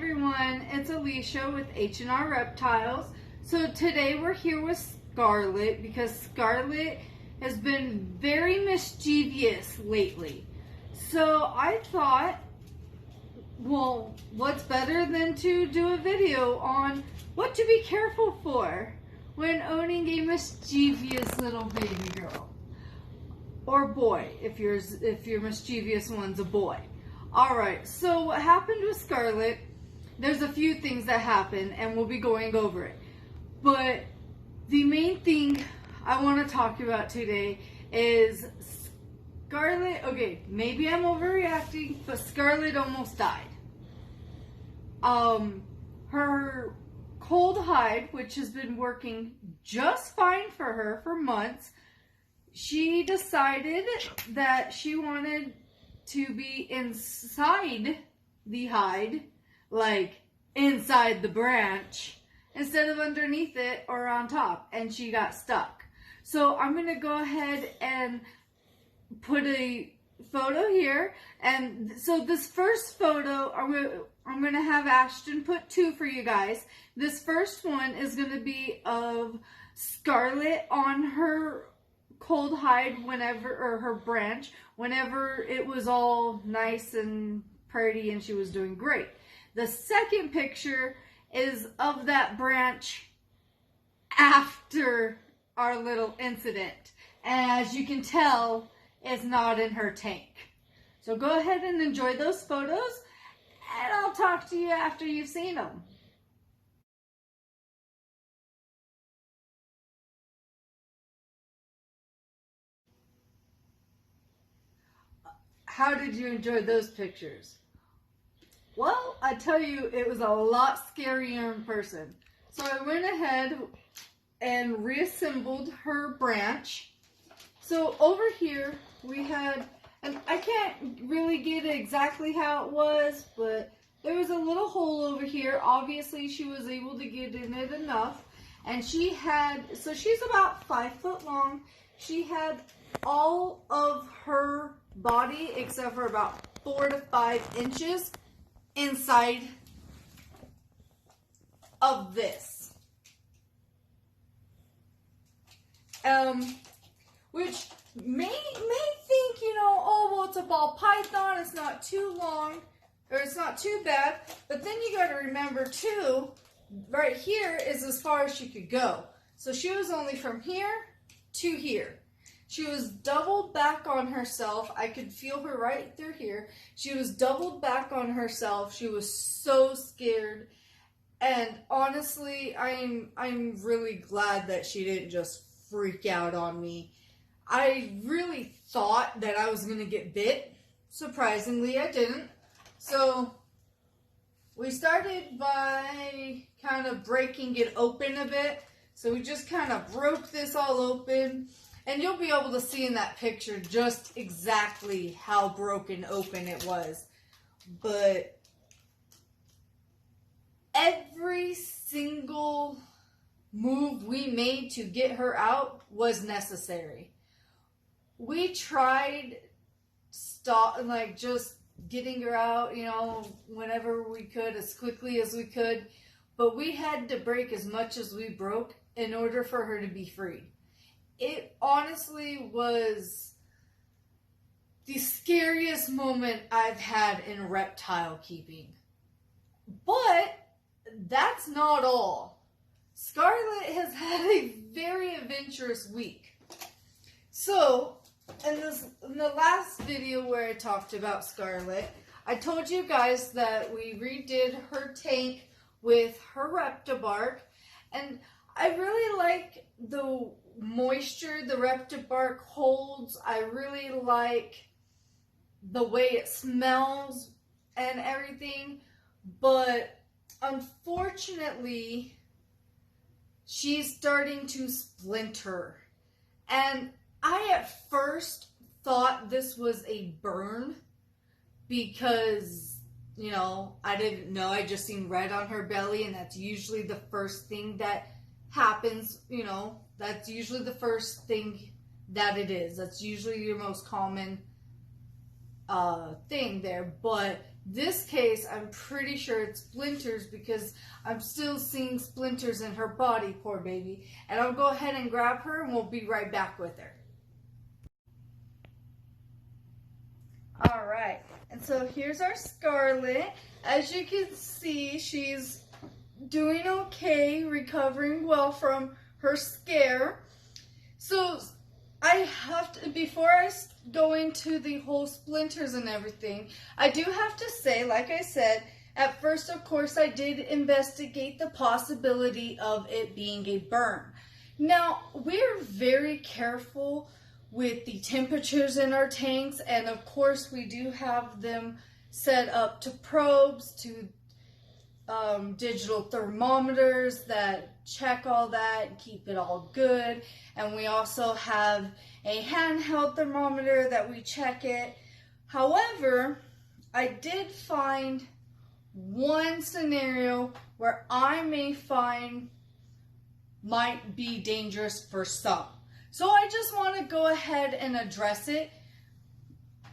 everyone, it's Alicia with H&R Reptiles. So today we're here with Scarlett because Scarlett has been very mischievous lately. So I thought, well, what's better than to do a video on what to be careful for when owning a mischievous little baby girl. Or boy, if your mischievous one's a boy. Alright, so what happened with Scarlett, there's a few things that happened and we'll be going over it. But the main thing I want to talk about today is Scarlett, okay, maybe I'm overreacting, but Scarlett almost died. Her cold hide, which has been working just fine for her for months, she decided that she wanted to be inside the hide, like inside the branch, instead of underneath it or on top, and she got stuck. So I'm going to go ahead and put a photo here, and so this first photo, I'm going to have Ashton put two for you guys. This first one is going to be of Scarlett on her cold hide or her branch, whenever it was all nice and pretty and she was doing great. The second picture is of that branch after our little incident. As you can tell, it's not in her tank. So go ahead and enjoy those photos, and I'll talk to you after you've seen them. How did you enjoy those pictures? Well, I tell you, it was a lot scarier in person. So I went ahead and reassembled her branch. So over here we had, and I can't really get exactly how it was, but there was a little hole over here. Obviously she was able to get in it enough. And she had, so she's about 5 foot long. She had all of her body except for about 4 to 5 inches inside of this. Which may think, oh, well, it's a ball python, it's not too long, or it's not too bad. But then you got to remember too, right here is as far as she could go. So she was only from here to here. She was doubled back on herself. I could feel her right through here. She was doubled back on herself. She was so scared. And honestly, I'm really glad that she didn't just freak out on me. I really thought that I was going to get bit. Surprisingly, I didn't. So we started by kind of breaking it open a bit. So we just kind of broke this all open. And you'll be able to see in that picture just exactly how broken open it was. But every single move we made to get her out was necessary. We tried just getting her out, whenever we could, as quickly as we could. But we had to break as much as we broke in order for her to be free. It honestly was the scariest moment I've had in reptile keeping. But that's not all. Scarlett has had a very adventurous week. So, in the last video where I talked about Scarlett, I told you guys that we redid her tank with her Reptibark, and I really like the moisture the Reptibark holds. I really like the way it smells and everything, but unfortunately she's starting to splinter, and I at first thought this was a burn because I didn't know. I just seen red on her belly, and that's usually the first thing that happens. That's usually the first thing that it is. That's usually your most common thing there, but this case, I'm pretty sure it's splinters because I'm still seeing splinters in her body, poor baby. And I'll go ahead and grab her and we'll be right back with her. All right, and so here's our Scarlett. As you can see, she's doing okay, recovering well from her scare. So I have to, before I go into the whole splinters and everything, I do have to say, like I said, at first, of course, I did investigate the possibility of it being a burn. Now, we're very careful with the temperatures in our tanks, and of course, we do have them set up to probes, to digital thermometers that check all that and keep it all good. And we also have a handheld thermometer that we check it. However, I did find one scenario where I may find might be dangerous for some. So I just want to go ahead and address it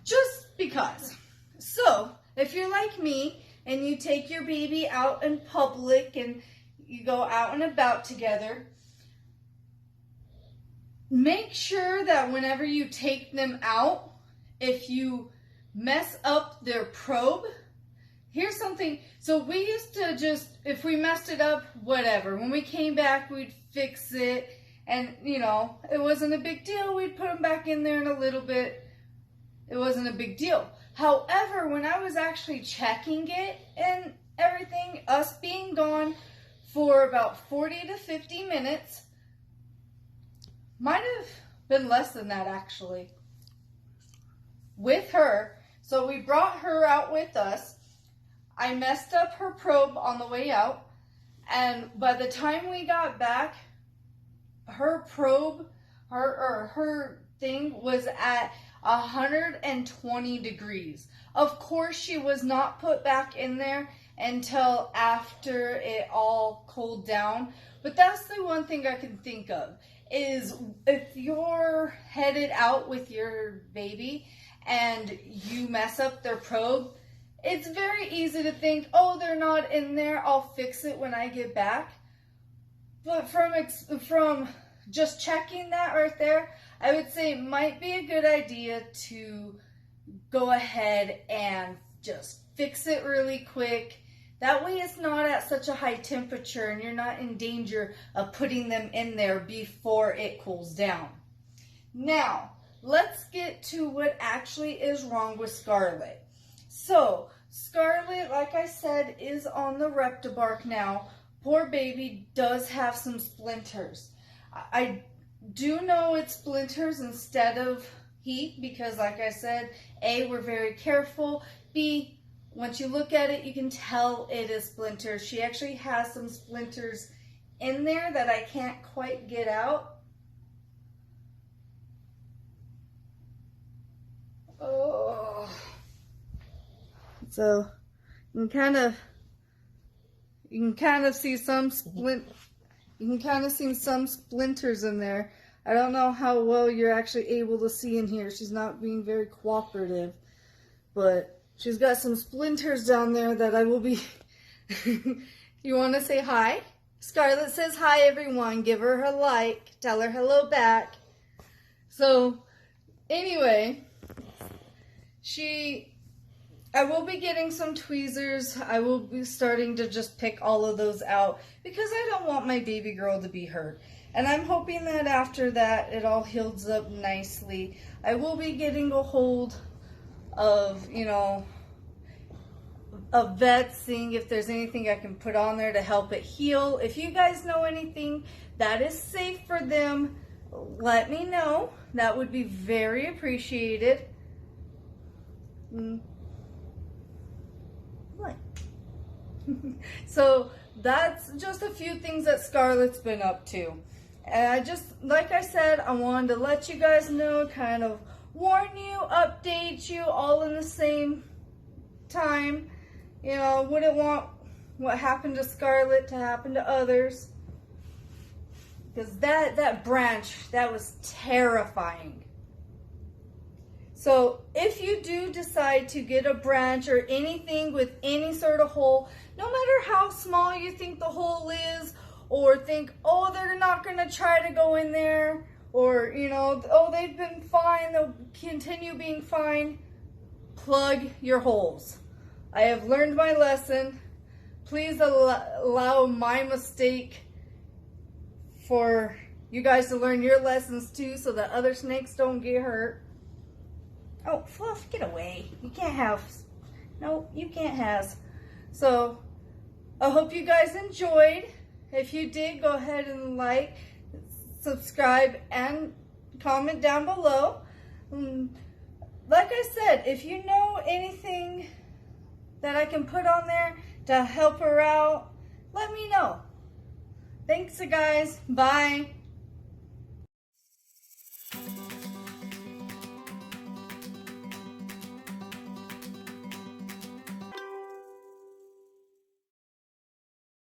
just because. So if you're like me and you take your baby out in public and you go out and about together, make sure that whenever you take them out, if you mess up their probe, here's something. So we used to just, if we messed it up, whatever. When we came back, we'd fix it. And, you know, it wasn't a big deal. We'd put them back in there in a little bit. It wasn't a big deal. However, when I was actually checking it and everything, us being gone for about 40 to 50 minutes, might have been less than that actually, with her. So we brought her out with us. I messed up her probe on the way out, and by the time we got back, her probe, her thing was at 120 degrees. Of course, she was not put back in there until after it all cooled down. But that's the one thing I can think of, is if you're headed out with your baby and you mess up their probe, it's very easy to think, oh, they're not in there, I'll fix it when I get back. But from just checking that right there, I would say it might be a good idea to go ahead and just fix it really quick. That way it's not at such a high temperature and you're not in danger of putting them in there before it cools down. Now, let's get to what actually is wrong with Scarlett. So, Scarlett, like I said, is on the Rectibark now. Poor baby does have some splinters. I do know it's splinters instead of heat because, like I said, A, we're very careful. B, once you look at it, you can tell it is splinters. She actually has some splinters in there that I can't quite get out. Oh. So you can kind of see some splinters in there. I don't know how well you're actually able to see in here. She's not being very cooperative, but she's got some splinters down there that I will be. You want to say hi? Scarlett says hi, everyone. Give her a like. Tell her hello back. So anyway, I will be getting some tweezers. I will be starting to just pick all of those out because I don't want my baby girl to be hurt. And I'm hoping that after that it all heals up nicely. I will be getting a hold of, you know, a vet, seeing if there's anything I can put on there to help it heal. If you guys know anything that is safe for them, let me know. That would be very appreciated. What? So that's just a few things that Scarlett's been up to. And I just, like I said, I wanted to let you guys know, kind of warn you, update you all in the same time. You know, wouldn't want what happened to Scarlett to happen to others. Because that branch, that was terrifying. So if you do decide to get a branch or anything with any sort of hole, no matter how small you think the hole is, or think, oh, they're not going to try to go in there, or, you know, oh, they've been fine, they'll continue being fine, plug your holes. I have learned my lesson. Please allow my mistake for you guys to learn your lessons too, so that other snakes don't get hurt. Oh, Fluff, get away. You can't have, no, you can't have. So, I hope you guys enjoyed. If you did, go ahead and like, subscribe, and comment down below. Like I said, if you know anything that I can put on there to help her out, let me know. Thanks, guys. Bye.